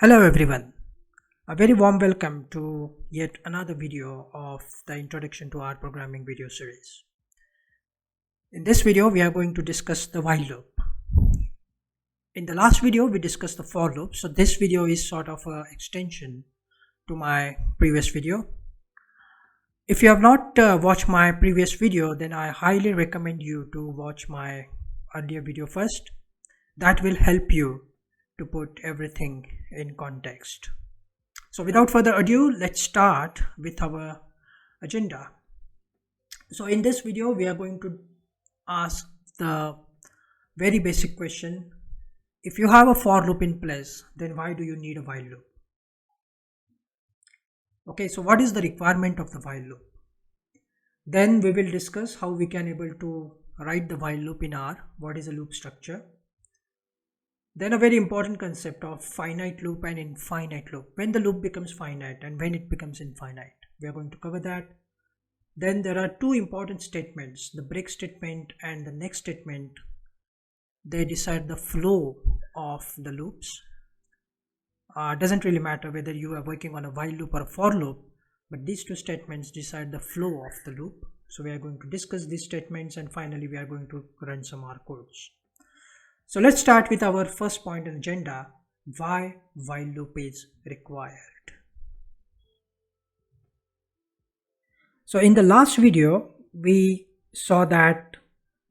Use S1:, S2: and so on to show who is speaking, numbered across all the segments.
S1: Hello everyone, a very warm welcome to yet another video of the Introduction to R Programming video series. In this video we are going to discuss the while loop. In the last video we discussed the for loop, so this video is sort of an extension to my previous video. If you have not watched my previous video, then I highly recommend you to watch my earlier video first. That will help you to put everything in context. So without further ado, let's start with our agenda. So in this video we are going to ask the very basic question: if you have a for loop in place, then why do you need a while loop? Okay, so what is the requirement of the while loop? Then we will discuss how we can able to write the while loop in R, what is a loop structure. Then a very important concept of finite loop and infinite loop. When the loop becomes finite and when it becomes infinite. We are going to cover that. Then there are two important statements, the break statement and the next statement. They decide the flow of the loops. Doesn't really matter whether you are working on a while loop or a for loop, but these two statements decide the flow of the loop. So we are going to discuss these statements and finally we are going to run some R codes. So let's start with our first point on agenda, why while loop is required. So in the last video, we saw that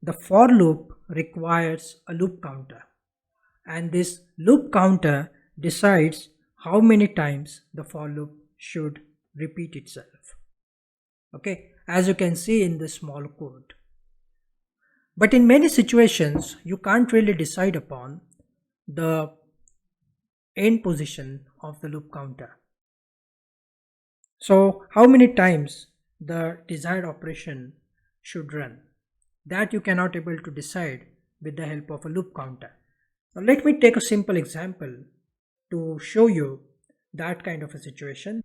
S1: the for loop requires a loop counter, and this loop counter decides how many times the for loop should repeat itself. Okay, as you can see in the small code. But in many situations, you can't really decide upon the end position of the loop counter. So how many times the desired operation should run, that you cannot able to decide with the help of a loop counter. Now let me take a simple example to show you that kind of a situation.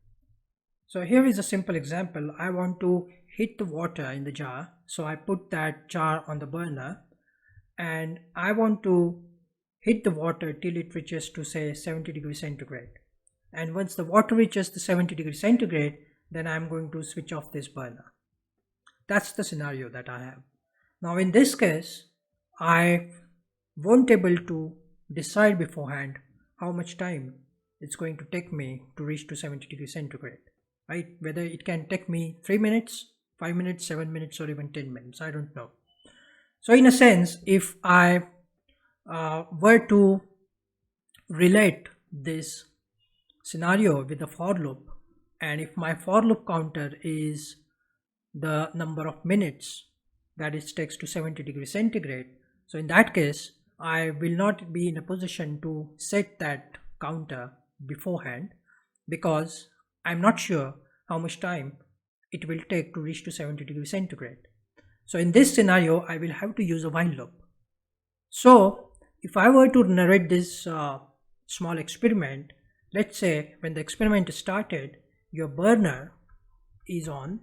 S1: So here is a simple example. I want to heat the water in the jar. So I put that jar on the burner and I want to heat the water till it reaches to say 70 degrees centigrade. And once the water reaches the 70 degrees centigrade, then I'm going to switch off this burner. That's the scenario that I have. Now in this case, I won't able to decide beforehand how much time it's going to take me to reach to 70 degrees centigrade. Right? Whether it can take me 3 minutes, 5 minutes, 7 minutes, or even 10 minutes, I don't know. So in a sense, if I were to relate this scenario with the for loop, and if my for loop counter is the number of minutes that it takes to 70 degrees centigrade, so in that case, I will not be in a position to set that counter beforehand because I'm not sure how much time it will take to reach to 70 degrees centigrade. So in this scenario, I will have to use a while loop. So if I were to narrate this small experiment, let's say when the experiment started, your burner is on.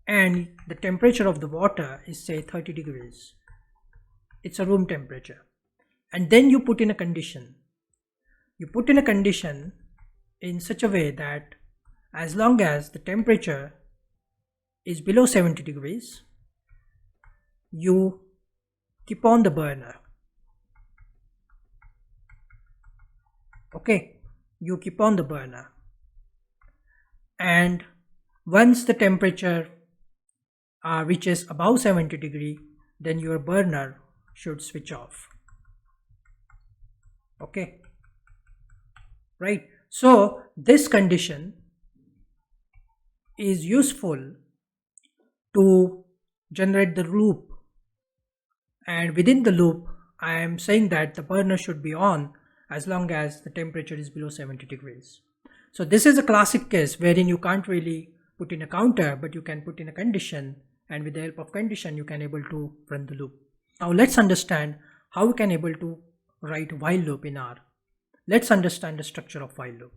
S1: And the temperature of the water is say 30 degrees. It's a room temperature. And then you put in a condition. You put in a condition in such a way that as long as the temperature is below 70 degrees, you keep on the burner. Okay, you keep on the burner. And once the temperature reaches above 70 degree, then your burner should switch off. Okay, right? So this condition is useful to generate the loop, and within the loop I am saying that the burner should be on as long as the temperature is below 70 degrees. So this is a classic case wherein you can't really put in a counter, but you can put in a condition, and with the help of condition you can able to run the loop. Now let's understand how we can able to write while loop in R. Let's understand the structure of while loop.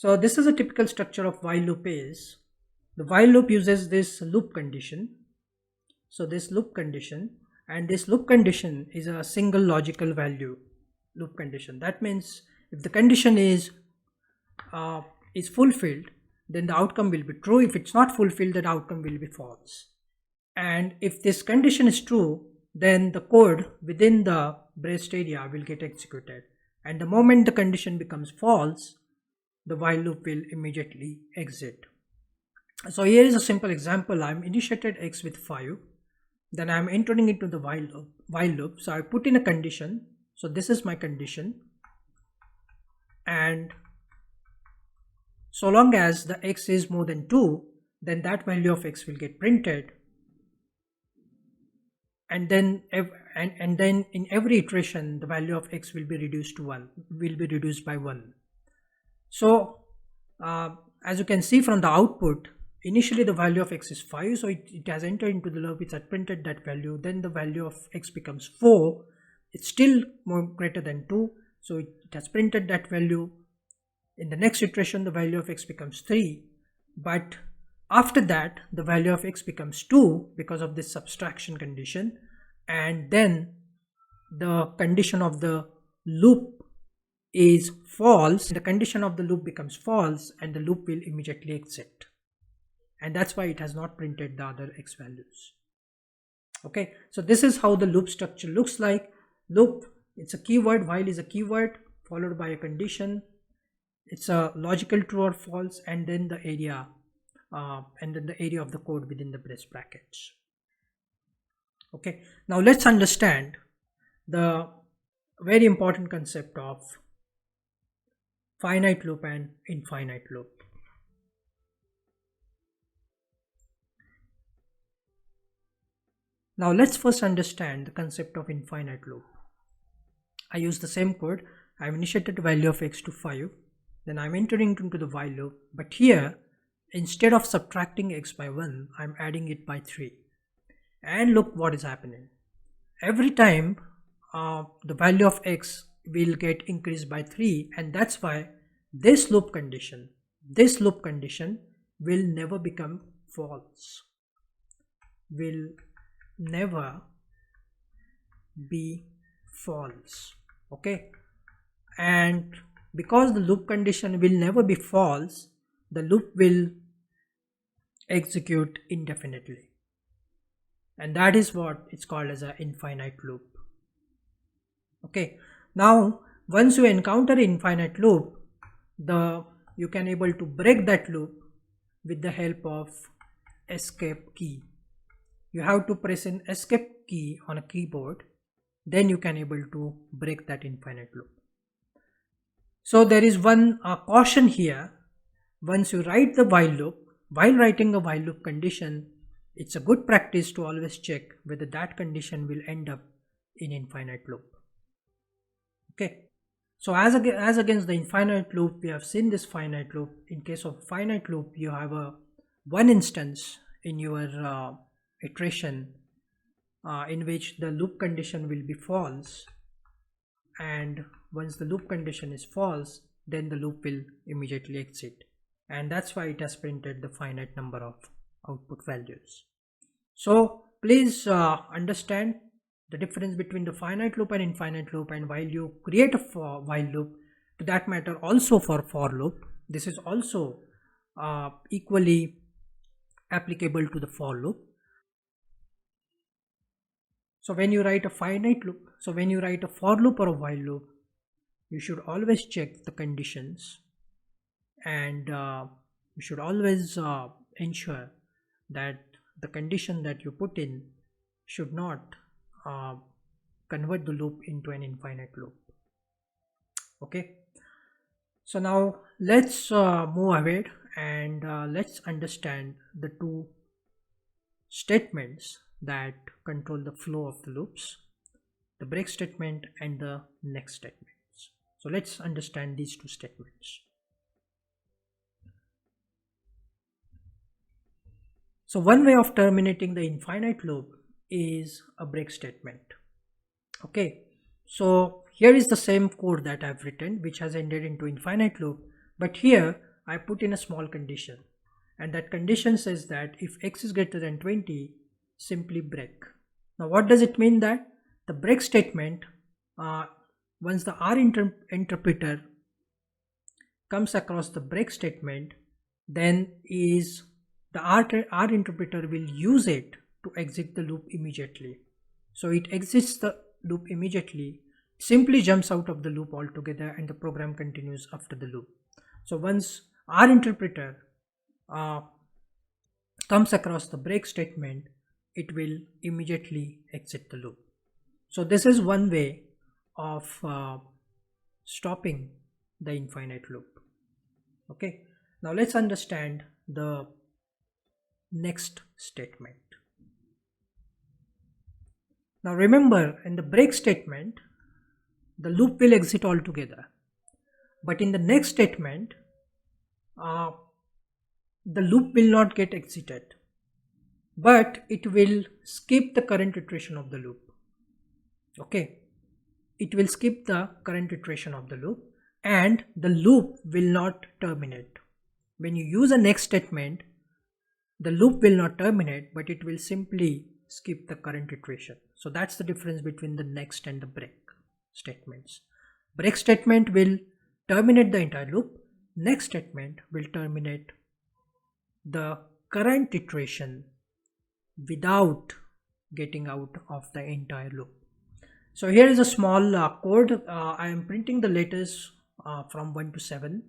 S1: So this is a typical structure of while loop is, the while loop uses this loop condition. So this loop condition, and this loop condition is a single logical value loop condition. That means if the condition is fulfilled, then the outcome will be true. If it's not fulfilled, then the outcome will be false. And if this condition is true, then the code within the braced area will get executed. And the moment the condition becomes false, the while loop will immediately exit. So here is a simple example. I'm initiated x with 5. Then I'm entering into the while loop. So I put in a condition. So this is my condition. And so long as the x is more than 2, then that value of x will get printed. And then in every iteration, the value of x will be reduced by 1. So as you can see from the output, initially the value of x is 5, so it has entered into the loop, it has printed that value. Then the value of x becomes 4, it's still more greater than 2, so it has printed that value. In the next iteration, the value of x becomes 3, but after that the value of x becomes 2 because of this subtraction condition, and then the condition of the loop is false. The condition of the loop becomes false and the loop will immediately exit, and that's why it has not printed the other x values. Okay, so this is how the loop structure looks like. Loop, it's a keyword, while is a keyword followed by a condition, it's a logical true or false, and then the area of the code within the brace brackets. Okay, now let's understand the very important concept of finite loop and infinite loop. Now let's first understand the concept of infinite loop. I use the same code. I've initiated the value of x to 5, then I'm entering into the while loop, but here instead of subtracting x by 1, I'm adding it by 3. And look what is happening. Every time the value of x will get increased by 3, and that's why this loop condition will never become false, will never be false. Okay, and because the loop condition will never be false, the loop will execute indefinitely, and that is what it's called as an infinite loop. Okay, now once you encounter infinite loop, you can able to break that loop with the help of escape key. You have to press an escape key on a keyboard, then you can able to break that infinite loop. So there is one caution here. Once you write the while loop, while writing a while loop condition, it's a good practice to always check whether that condition will end up in infinite loop. Okay, so as against the infinite loop, we have seen this finite loop. In case of finite loop, you have one instance in your iteration in which the loop condition will be false, and once the loop condition is false, then the loop will immediately exit, and that's why it has printed the finite number of output values. So please understand the difference between the finite loop and infinite loop, and while you create a while loop, to that matter also for loop, this is also equally applicable to the for loop. So when you write a finite loop, so when you write a for loop or a while loop, you should always check the conditions, and you should always ensure that the condition that you put in should not convert the loop into an infinite loop. Okay, so now let's move ahead and let's understand the two statements that control the flow of the loops, the break statement and the next statements. So let's understand these two statements. So one way of terminating the infinite loop is a break statement. Okay, so here is the same code that I've written, which has ended into infinite loop, but here I put in a small condition, and that condition says that if x is greater than 20, simply break. Now what does it mean? That the break statement, once the R interpreter comes across the break statement, then is the R interpreter will use it to exit the loop immediately. So it exits the loop immediately, simply jumps out of the loop altogether, and the program continues after the loop. So once our interpreter comes across the break statement, it will immediately exit the loop. So this is one way of stopping the infinite loop. Okay, now let's understand the next statement. Now remember, in the break statement, the loop will exit altogether, but in the next statement, the loop will not get exited, but it will skip the current iteration of the loop. Okay, it will skip the current iteration of the loop, and the loop will not terminate. When you use a next statement, the loop will not terminate, but it will simply skip the current iteration. So that's the difference between the next and the break statements. Break statement will terminate the entire loop. Next statement will terminate the current iteration without getting out of the entire loop. So here is a small code. I am printing the letters from 1 to 7.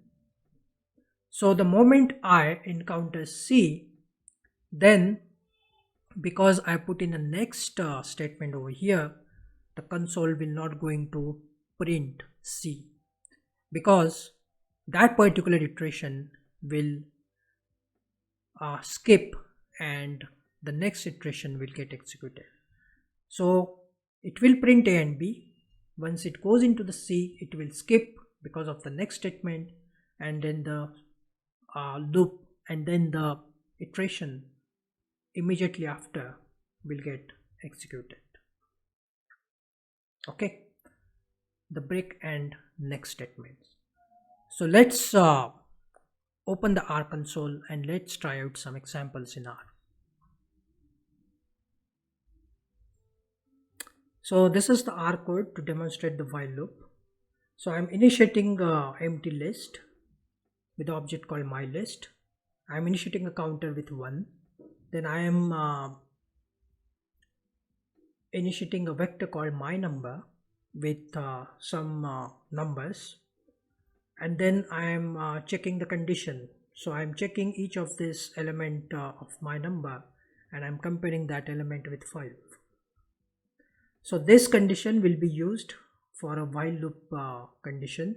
S1: So the moment I encounter C, then because I put in a next statement over here, the console will not going to print C, because that particular iteration will skip and the next iteration will get executed. So it will print A and B. Once it goes into the C, it will skip because of the next statement, and then the loop, and then the iteration immediately after will get executed. Okay, the break and next statements. So let's open the R console and let's try out some examples in R. So this is the R code to demonstrate the while loop. So I'm initiating a empty list with the object called myList. I'm initiating a counter with 1. Then I am initiating a vector called myNumber with some numbers, and then I am checking the condition. So I'm checking each of this element of myNumber, and I'm comparing that element with 5. So this condition will be used for a while loop condition,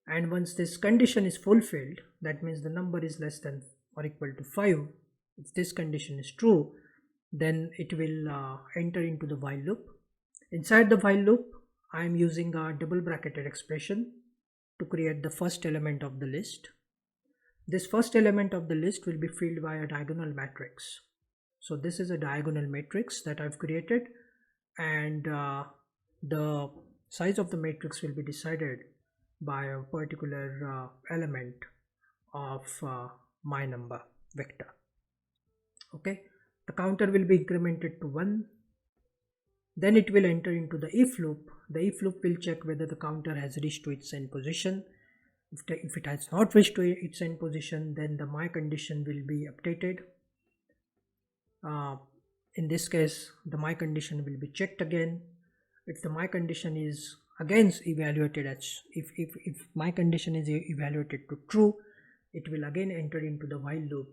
S1: and once this condition is fulfilled, that means the number is less than or equal to 5. If this condition is true, then it will enter into the while loop. Inside the while loop, I am using a double bracketed expression to create the first element of the list. This first element of the list will be filled by a diagonal matrix. So this is a diagonal matrix that I've created, and the size of the matrix will be decided by a particular element of myNumber vector. Okay, the counter will be incremented to 1. Then it will enter into the if loop. The if loop will check whether the counter has reached to its end position. If it has not reached to its end position, then the my condition will be updated. In this case, the my condition will be checked again. If the my condition is again evaluated as if my condition is evaluated to true, it will again enter into the while loop.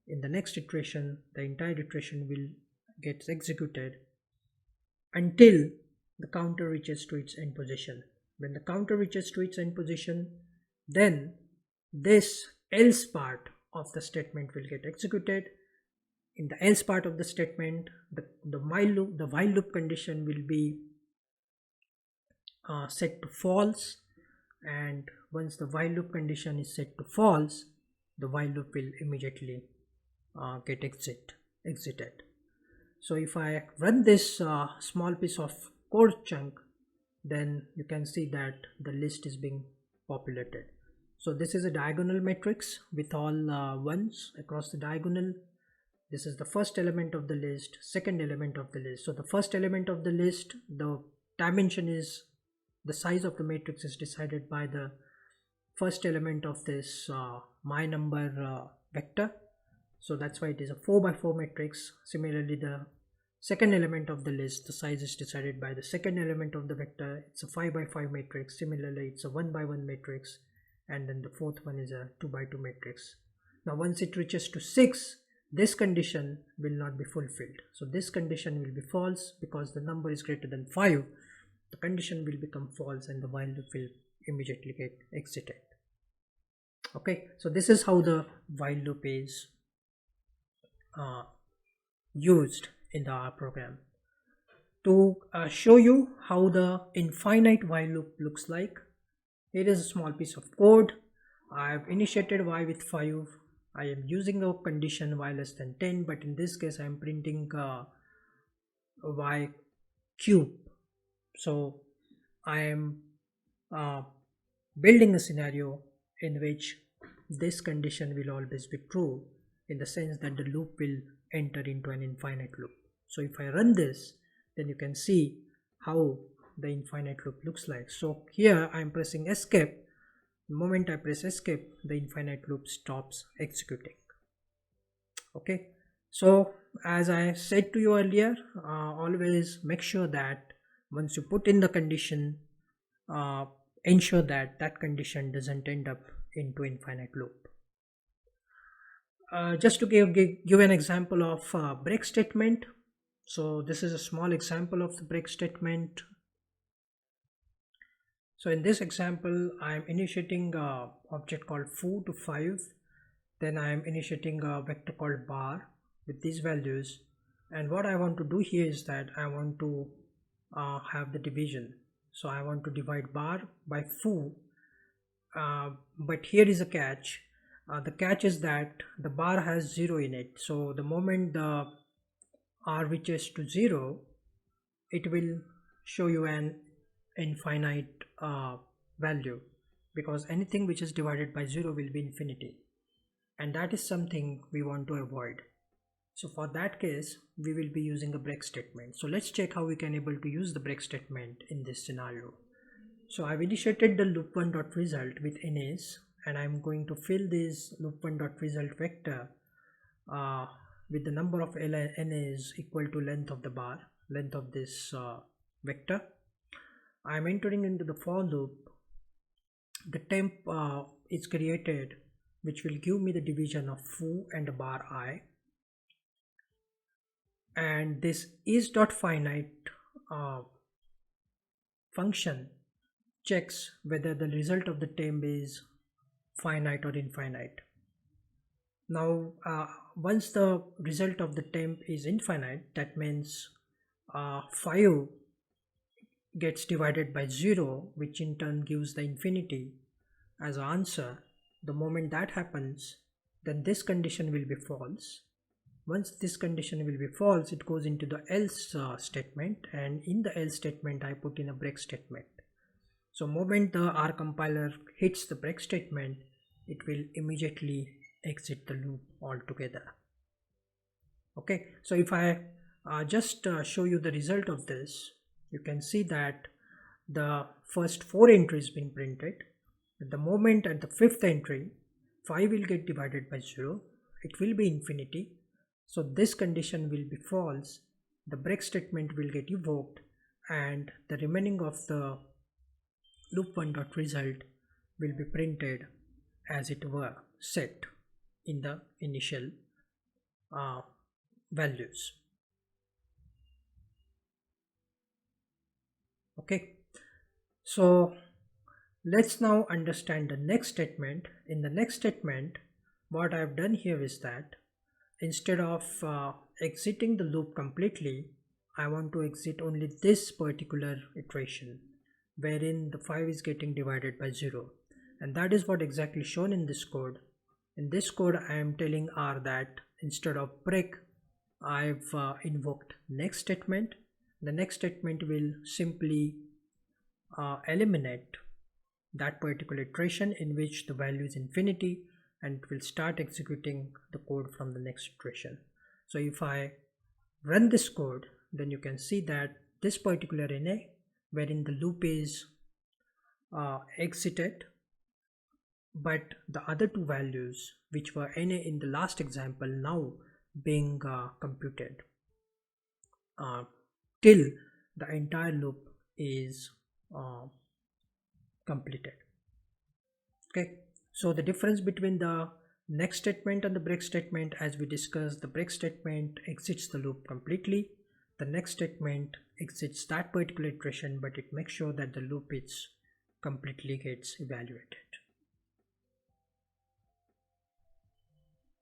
S1: In the next iteration, the entire iteration will get executed until the counter reaches to its end position. When the counter reaches to its end position, then this else part of the statement will get executed. In the else part of the statement, the while loop condition will be set to false, and once the while loop condition is set to false, the while loop will immediately get exited. So if I run this small piece of code chunk, then you can see that the list is being populated. So this is a diagonal matrix with all ones across the diagonal. This is the first element of the list, second element of the list. So the first element of the list, the dimension is, the size of the matrix is decided by the first element of this my number vector. So that's why it is a 4 by 4 matrix. Similarly, the second element of the list, the size is decided by the second element of the vector. It's a 5 by 5 matrix. Similarly, it's a 1 by 1 matrix. And then the fourth one is a 2 by 2 matrix. Now once it reaches to 6, this condition will not be fulfilled. So this condition will be false because the number is greater than 5. The condition will become false and the while loop will immediately get exited. Okay, so this is how the while loop is used in the R program. To show you how the infinite while loop looks like, here is a small piece of code. I have initiated y with 5. I am using a condition y less than 10, but in this case I am printing y cube. So I am building a scenario in which this condition will always be true, in the sense that the loop will enter into an infinite loop. So if I run this, then you can see how the infinite loop looks like. So here I am pressing escape. The moment I press escape, the infinite loop stops executing. Okay, so as I said to you earlier, always make sure that once you put in the condition, ensure that that condition doesn't end up into infinite loop. Just to give an example of break statement. So this is a small example of the break statement. So in this example, I am initiating an object called foo to 5. Then I am initiating a vector called bar with these values. And what I want to do here is that I want to have the division. So I want to divide bar by foo. But here is a catch. The catch is that the bar has 0 in it. So the moment the r reaches to 0, it will show you an infinite value, because anything which is divided by 0 will be infinity, and that is something we want to avoid. So for that case, we will be using a break statement. So let's check how we can able to use the break statement in this scenario. So I've initiated the loop1.result with ns, and I'm going to fill this loop1.result vector with the number of ns equal to length of the bar, length of this vector. I'm entering into the for loop. The temp is created, which will give me the division of foo and bar I. And this is.finite function checks whether the result of the temp is finite or infinite. Now once the result of the temp is infinite, that means 5 gets divided by 0, which in turn gives the infinity as an answer. The moment that happens, then this condition will be false. Once this condition will be false, it goes into the else statement, and in the else statement I put in a break statement. So moment the R compiler hits the break statement, it will immediately exit the loop altogether. Okay, so if I just show you the result of this, you can see that the first 4 entries being printed. At the moment at the 5th entry, 5 will get divided by 0. It will be infinity. So this condition will be false. The break statement will get evoked, and the remaining of the loop1.result will be printed as it were set in the initial values. Okay, so let's now understand the next statement. In the next statement, what I have done here is that instead of exiting the loop completely, I want to exit only this particular iteration wherein the 5 is getting divided by 0, and that is what exactly shown in this code. In this code I am telling R that instead of break, I've invoked next statement. The next statement will simply eliminate that particular iteration in which the value is infinity, and it will start executing the code from the next iteration. So if I run this code, then you can see that this particular NA wherein the loop is exited, but the other two values which were NA in the last example now being computed till the entire loop is completed. Okay, so the difference between the next statement and the break statement, as we discussed, the break statement exits the loop completely. The next statement exits that particular iteration, but it makes sure that the loop is completely gets evaluated.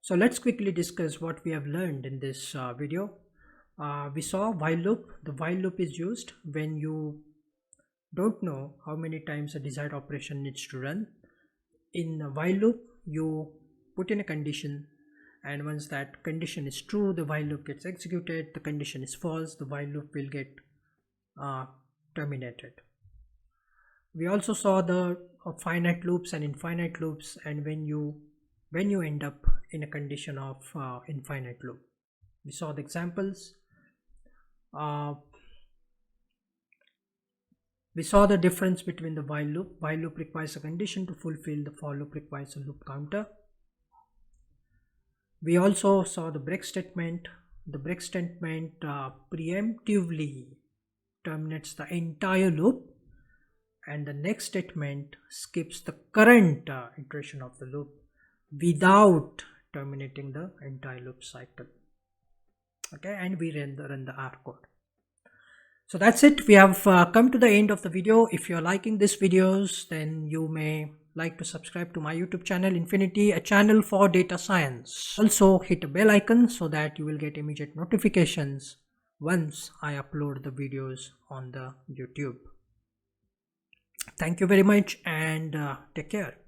S1: So let's quickly discuss what we have learned in this video. We saw while loop. The while loop is used when you don't know how many times a desired operation needs to run. In a while loop, you put in a condition, and once that condition is true, the while loop gets executed. The condition is false, the while loop will get terminated. We also saw the finite loops and infinite loops, and when you end up in a condition of infinite loop. We saw the examples. We saw the difference between the while loop. While loop requires a condition to fulfill, the for loop requires a loop counter. We also saw the break statement. The break statement preemptively terminates the entire loop, and the next statement skips the current iteration of the loop without terminating the entire loop cycle. Okay, and we run the R code. So that's it. We have come to the end of the video. If you're liking these videos, then you may like to subscribe to my YouTube channel Infinity, a channel for data science. Also hit a bell icon so that you will get immediate notifications once I upload the videos on the YouTube. Thank you very much, and take care.